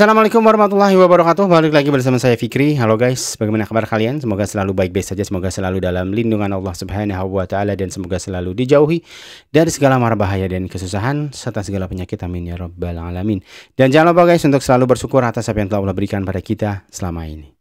Assalamualaikum warahmatullahi wabarakatuh. Balik lagi bersama saya Fikri. Halo guys, bagaimana kabar kalian? Semoga selalu baik-baik saja. Semoga selalu dalam lindungan Allah Subhanahu wa taala dan semoga selalu dijauhi dari segala mara bahaya dan kesusahan serta segala penyakit. Amin ya rabbal alamin. Dan jangan lupa guys untuk selalu bersyukur atas apa yang telah Allah berikan pada kita selama ini.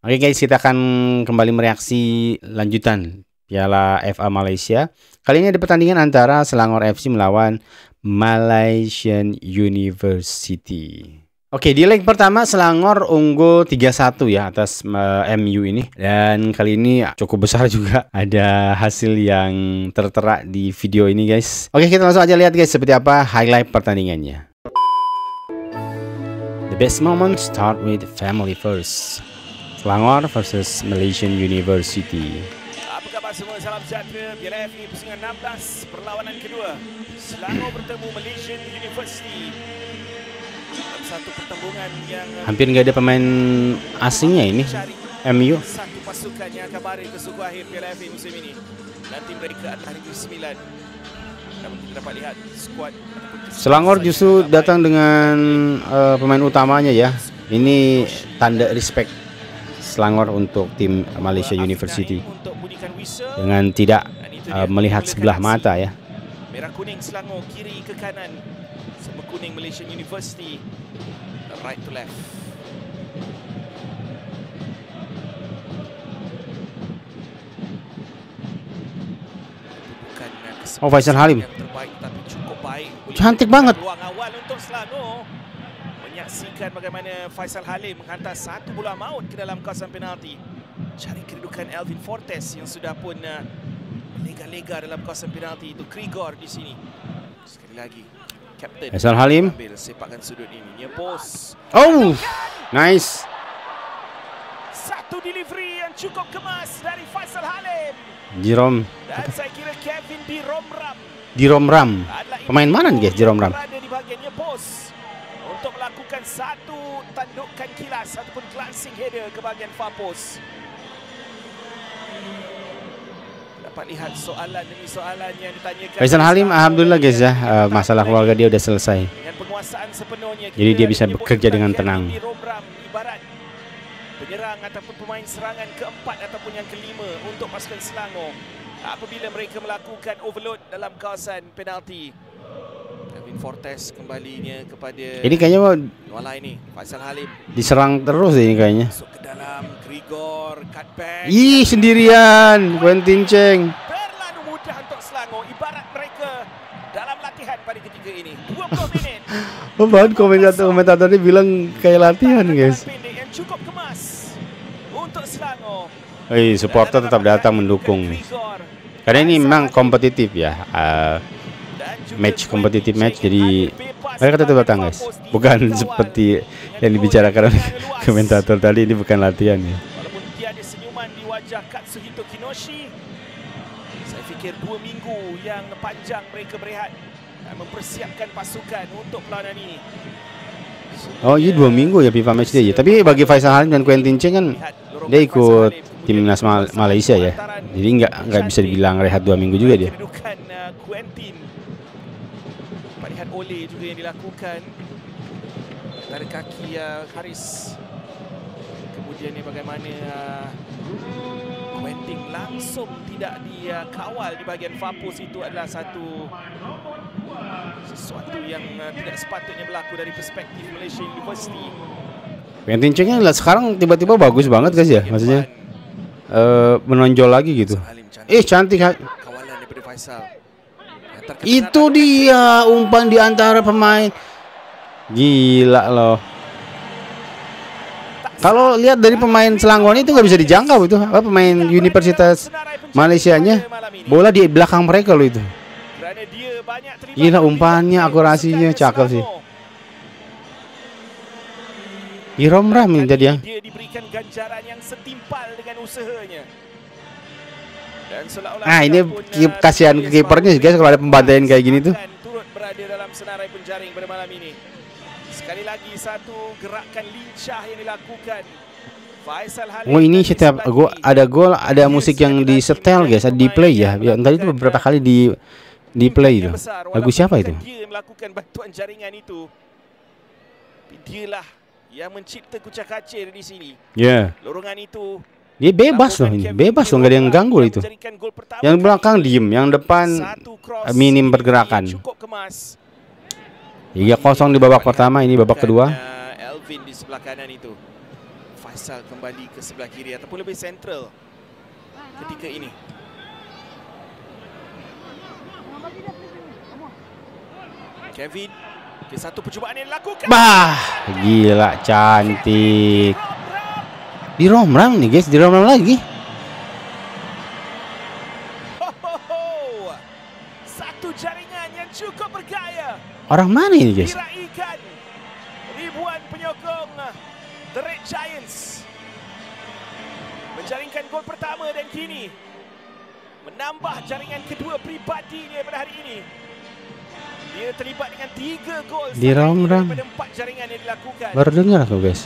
Oke guys, kita akan kembali mereaksi lanjutan Piala FA Malaysia. Kali ini ada pertandingan antara Selangor FC melawan Malaysian University. Oke, di leg pertama Selangor unggul 3-1 ya atas MU ini. Dan kali ini cukup besar juga ada hasil yang tertera di video ini guys. Oke, kita langsung aja lihat guys seperti apa highlight pertandingannya. The best moment start with family first. Selangor versus Malaysian University. Semua salam sejahtera. Piala FA pusingan 16 perlawanan kedua. Selangor bertemu Malaysian University. Dalam satu pertembungan yang hampir nggak ada pemain asingnya ini. MU satu pasukan yang akan bari ke suku akhir Piala FA musim ini. Nanti mereka adalah Negeri Sembilan. Namun kita dapat lihat skuad Selangor justru datang dengan pemain utamanya ya. Ini tanda respect Selangor untuk tim Malaysia University dengan tidak melihat sebelah mata ya. Merah kuning Selangor kiri ke kanan, sama kuning Malaysian University right to left. Oh, Faisal Halim terbaik tapi cukup baik. Cantik banget. Ruang awal untuk Selangor. Menyaksikan bagaimana Faisal Halim menghantar satu bola maut ke dalam kawasan penalti. Cari kedudukan Alvin Fortes yang sudah pun lega-lega dalam kawasan penalti. Itu Krigor di sini. Sekali lagi Kapten Faisal Halim ambil sepakan sudut ini. Nyepos. Oh, nice. Satu delivery yang cukup kemas dari Faisal Halim. Jerome. Dan saya kira Kevin Diromram. Diromram. Pemain mana nih guys Diromram? Berada di bahagian nyepos untuk melakukan satu tandukan kilas ataupun glancing header ke bahagian far post. Dapat lihat soalan demi soalan yang ditanyakan. Faisal Halim alhamdulillah guys ya, masalah keluarga dia udah selesai. Dengan penguasaan sepenuhnya, jadi dia bisa bekerja dengan tenang. Ibarat penyerang ataupun pemain serangan keempat ataupun yang kelima untuk pasukan Selangor apabila mereka melakukan overload dalam kawasan penalti. Kevin Fortes kembalinya kepada ini kayaknya Wala ini Faisal Halim diserang terus ini kayaknya. Masuk ke dalam Krigor, cutback. Ih, sendirian Quentin Cheng. Berlalu mudah untuk Selangor, ibarat mereka dalam latihan pada ketika ini. 20 menit. Bahkan komentatornya bilang kayak latihan guys. Yang cukup kemas untuk Selangor. Supporter tetap datang mendukung. Karena ini memang kompetitif ya. Match kompetitif match, jadi mereka tetap datang guys. Bukan seperti yang dibicarakan oleh komentator tadi, ini bukan latihan ya. Walaupun tiada senyuman di wajah Katsuhito Kinoshi, saya fikir 2 minggu yang panjang mereka berehat dan mempersiapkan pasukan untuk perlawanan ini. Oh iya 2 minggu ya FIFA match day ya. Tapi bagi Faisal Halim dan Quentin Cheng kan dia ikut timnas Malaysia ya. Jadi nggak bisa dibilang rehat 2 minggu juga dia. Quentin, lihat oleh juga yang dilakukan dari kaki Haris. Kemudian ni bagaimana Quentin langsung tidak dikawal di bahagian far post. Itu adalah sesuatu yang tidak sepatutnya berlaku dari perspektif Malaysia University. Quentin Cheng sekarang tiba-tiba bagus banget guys ya, maksudnya menonjol lagi gitu. Cantik. Kawalan daripada Faisal. Itu dia umpan di antara pemain. Gila loh. Kalau lihat dari pemain Selangor itu nggak bisa dijangkau itu. Pemain Universitas Malaysianya bola di belakang mereka loh itu. Gila umpannya, akurasinya cakep sih. Diromram ini tadi ya. Dia diberikan ganjaran yang setimpal dengan usahanya. Ini kasihan ke kipernya guys kalau ada pembantaian kayak gini tuh. Turut berada dalam senarai penjaring pada malam ini. Sekali lagi satu gerakan lincah yang dilakukan Faisal Halim. Oh ini setiap ada gol ada musik yang di setel guys, di play ya. Tadi itu beberapa kali di play itu. Lagu siapa itu? Dia melakukan bantuan jaringan itu. Dialah yang mencipta kucak-kacir di sini. Ya. Lorongan itu Dia bebas loh ini. Bebas loh, nggak ada yang ganggu itu. Yang belakang diem, yang depan minim pergerakan. 3-0 di babak pertama, ini babak kedua. Elvin di sebelah kanan itu. Faisal kembali ke sebelah kiri ataupun lebih sentral ketika ini. Kevin, satu percubaan yang dilakukan. Bah, gila cantik. Di Romram nih guys, di Romram lagi. Satu jaringan yang cukup bergaya. Orang mana ini guys? Diraikan ribuan penyokong The Red Giants. Menjaringkan gol pertama dan kini menambah jaringan kedua pribadinya pada hari ini. Dia terlibat dengan 3 gol di Romram daripada 4 jaringan yang dilakukan. Baru dengar aku guys.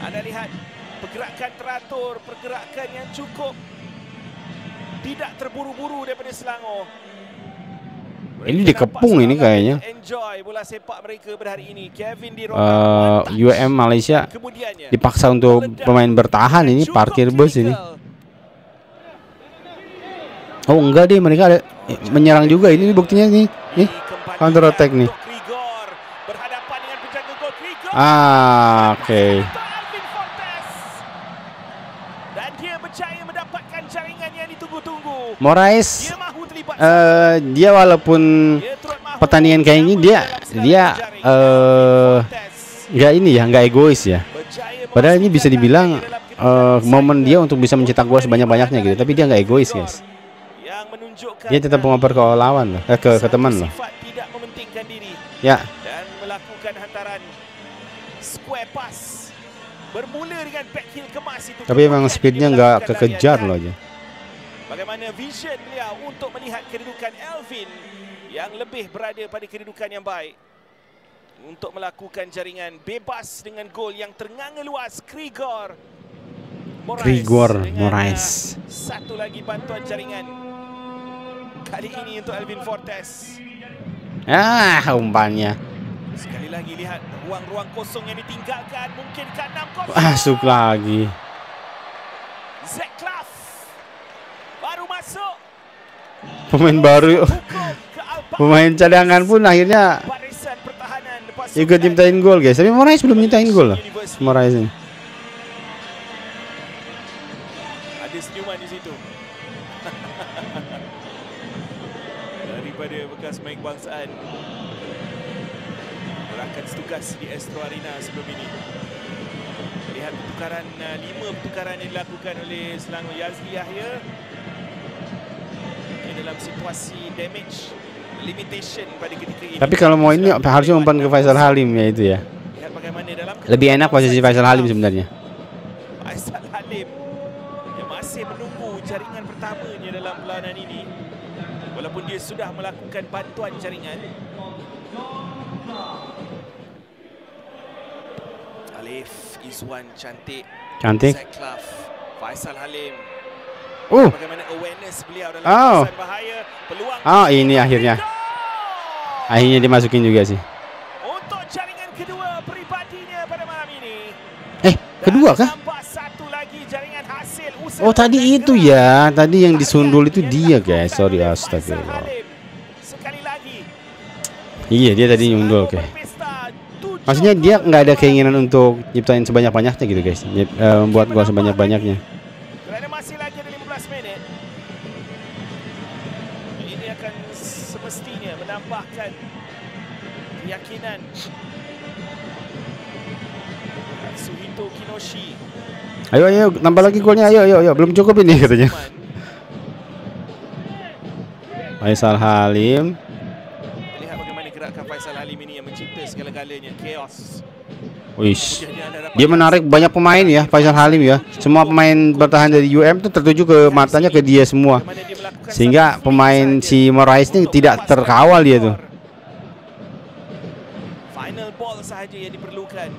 Anda lihat pergerakan teratur, pergerakan yang cukup tidak terburu-buru daripada Selangor. Ini dikepung ini kayaknya. Enjoy bola sepak mereka pada hari ini. Kevin di UM Malaysia dipaksa untuk pemain bertahan ini, parkir bus ini. Oh enggak deh, mereka ada menyerang juga ini buktinya nih. Nih, counter attack nih. Oke. Dan dia berjaya mendapatkan jaringan yang ditunggu-tunggu. Moraes dia walaupun pertandingan kayak ini dia nggak ini ya, nggak egois ya. Padahal ini bisa dibilang momen dia untuk bisa mencetak gol sebanyak-banyaknya gitu, tapi dia nggak egois guys. Dia tetap mengoper ke lawan loh, ke teman loh. Ya. Dan melakukan hantaran square pass. Bermula dengan back heel kemas itu. Tapi memang speednya nggak kekejar loh aja. Bagaimana vision beliau untuk melihat kedudukan Elvin yang lebih berada pada kedudukan yang baik untuk melakukan jaringan bebas dengan gol yang ternganga luas. Krigor Moraes. Satu lagi bantuan jaringan. Kali ini untuk Elvin Fortes. Umpannya. Sekali lagi lihat ruang-ruang kosong yang ditinggalkan. Mungkinkah 6-0? Masuk lagi. Zeklaf baru masuk. Pemain baru. Pemain cadangan pun akhirnya ikut nyiptain gol guys. Tapi Moraes belum nyiptain gol loh. Moraes ini. Ada senyuman di situ. Daripada bekas main kebangsaan. Gerakan tugas di Astro Arena sebelum ini. Lihat pertukaran 5 pertukaran yang dilakukan oleh Selangor. Yazli Yahya dalam situasi damage limitation pada ketika ini. Tapi kalau mau ini harusnya umpan ke Faisal Halim ya itu ya. Lihat bagaimana dalam lebih enak posisi Faisal Halim sebenarnya. Faisal Halim yang masih menunggu jaringan pertamanya dalam perlawanan ini. Walaupun dia sudah melakukan bantuan jaringan. Alif Izwan cantik. Zeklaf, Faisal Halim. Bagaimana awareness beliau dalam kawasan bahaya. Peluang ini akhirnya dimasukin juga sih. Untuk jaringan kedua pribadinya pada malam ini. Kedua kah? Satu lagi jaringan hasil. Tadi itu ya. Tadi yang disundul itu dia guys. Sorry, astagfirullah. Sekali lagi. Iya, dia tadi nyundul oke. Maksudnya dia nggak ada keinginan untuk nyiptain sebanyak-banyaknya gitu guys. Membuat gol sebanyak-banyaknya. Kerana masih lagi ada 15 minit. Ini akan semestinya menambahkan keyakinan. Suhito Kinoshi. Ayo, nambah lagi golnya. Ayo, belum cukup ini katanya. Faisal Halim. Lihat bagaimana gerakan Faisal Halim ini yang mencipta segala-galanya. Chaos. Wish. Dia menarik banyak pemain ya, Faisal Halim ya. Semua pemain bertahan dari UM itu tertuju ke matanya ke dia semua. Sehingga pemain si Moraes ini tidak terkawal dia tuh. Final ball sahaja yang diperlukan.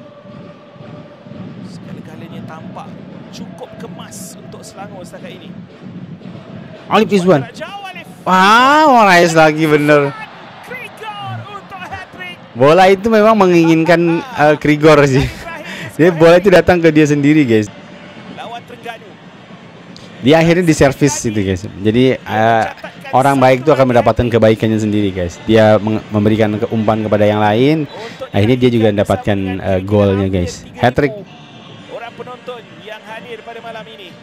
Segala-galanya tampak cukup kemas untuk Selangor setakat ini. Alif Izwan. Moraes lagi bener. Bola itu memang menginginkan Krigor sih. Jadi bola itu datang ke dia sendiri, guys. Dia akhirnya diservis itu, guys. Jadi orang baik itu akan mendapatkan kebaikannya sendiri, guys. Dia memberikan umpan kepada yang lain, akhirnya dia juga mendapatkan golnya, guys. Hat-trick. Orang penonton yang hadir pada malam ini.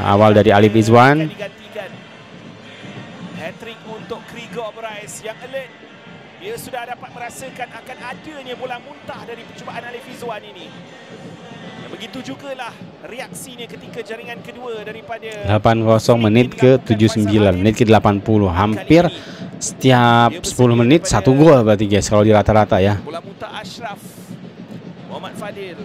Awal dari Alif Izwan. Hat-trick untuk Krigor Bryce yang alert. Dia sudah dapat merasakan akan adanya bola muntah dari percubaan Alif Izwan ini. Dan begitu jugalah reaksinya ketika jaringan kedua daripada 80 menit ke 79, menit ke 80. Hampir setiap 10 menit satu gol berarti, guys, kalau di rata-rata ya. Bola muntah Ashraf. Muhammad Fadil.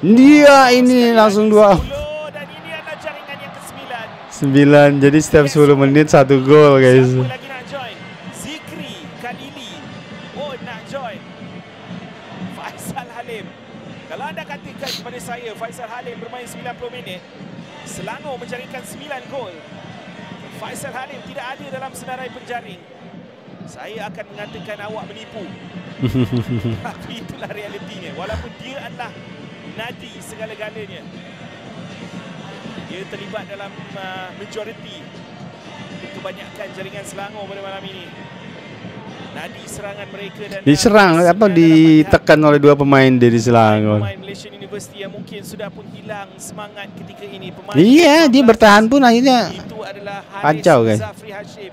Dia ini langsung 2. Dan ini adalah jaringan yang ke-9. 9, jadi setiap 10 menit satu gol, guys. Siapa lagi nak join? Zikri Khalili. Oh, nak join. Faisal Halim. Kalau anda katakan kepada saya Faisal Halim bermain 90 minit, Selangor menjaringkan 9 gol, Faisal Halim tidak ada dalam senarai penjaring, saya akan mengatakan awak menipu. Tapi itulah realitinya. Walaupun dia adalah nadi segala-galanya, dia terlibat dalam majoriti kebanyakan jaringan Selangor pada malam ini. Nadi serangan mereka dan diserang apa ditekan oleh dua pemain dari Selangor. Pemain Malaysian University yang mungkin sudah pun hilang semangat ketika ini. Pemain iya, dia bertahan pun akhirnya itu adalah kacau, guys. Zafri Hashim.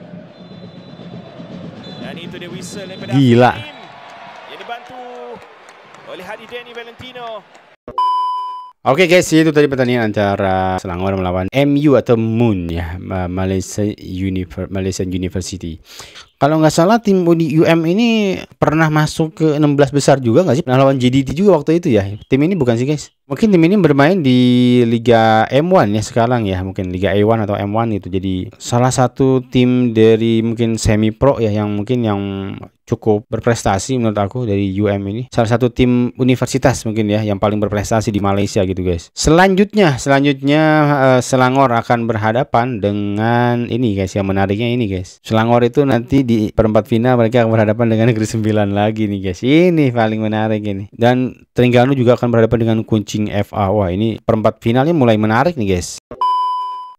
Dan itu dia whistle daripada gila. Yang dibantu oleh Hadi Denny Valentino. Oke, guys, itu tadi pertandingan antara Selangor melawan MU atau MUN ya, Malaysian University. Kalau nggak salah tim UM ini pernah masuk ke 16 besar juga nggak sih? Pernah lawan JDT juga waktu itu ya. Tim ini bukan sih, guys? Mungkin tim ini bermain di Liga M1 ya sekarang ya, mungkin Liga A1 atau M1 itu. Jadi salah satu tim dari mungkin semi pro ya, yang mungkin yang cukup berprestasi menurut aku dari UM ini. Salah satu tim universitas mungkin ya yang paling berprestasi di Malaysia gitu, guys. Selanjutnya Selangor akan berhadapan dengan ini, guys. Yang menariknya ini, guys. Selangor itu nanti di perempat final mereka akan berhadapan dengan Negeri Sembilan lagi nih, guys. Ini paling menarik ini. Dan Terengganu juga akan berhadapan dengan Kuncing FA. Wah, ini perempat finalnya mulai menarik nih, guys.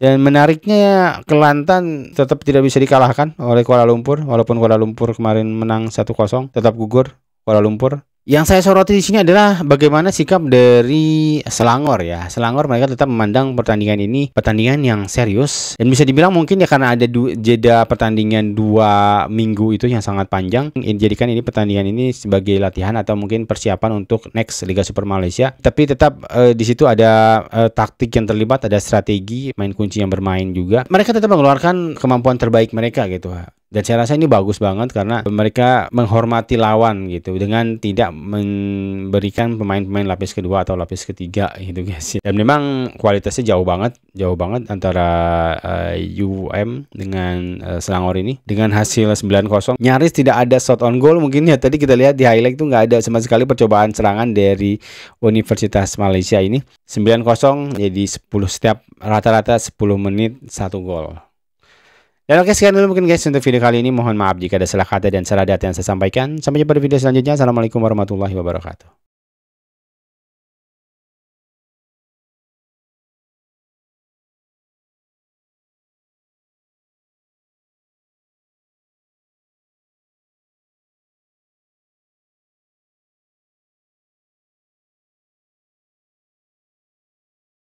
Dan menariknya Kelantan tetap tidak bisa dikalahkan oleh Kuala Lumpur. Walaupun Kuala Lumpur kemarin menang 1-0, tetap gugur Kuala Lumpur. Yang saya soroti di sini adalah bagaimana sikap dari Selangor ya. Selangor mereka tetap memandang pertandingan ini pertandingan yang serius, dan bisa dibilang mungkin ya karena ada jeda pertandingan 2 minggu itu yang sangat panjang, jadikan ini pertandingan ini sebagai latihan atau mungkin persiapan untuk next Liga Super Malaysia. Tapi tetap di situ ada taktik yang terlibat, ada strategi main kunci yang bermain juga. Mereka tetap mengeluarkan kemampuan terbaik mereka gitu. Dan saya rasa ini bagus banget karena mereka menghormati lawan gitu dengan tidak memberikan pemain-pemain lapis kedua atau lapis ketiga gitu, guys. Dan memang kualitasnya jauh banget antara UM dengan Selangor ini. Dengan hasil 9-0, nyaris tidak ada shot on goal mungkin ya. Tadi kita lihat di highlight tuh nggak ada sama sekali percobaan serangan dari Universitas Malaysia ini. 9-0 jadi 10 setiap rata-rata 10 menit 1 gol. Dan oke, sekian dulu mungkin, guys, untuk video kali ini. Mohon maaf jika ada salah kata dan salah data yang saya sampaikan. Sampai jumpa di video selanjutnya. Assalamualaikum warahmatullahi wabarakatuh.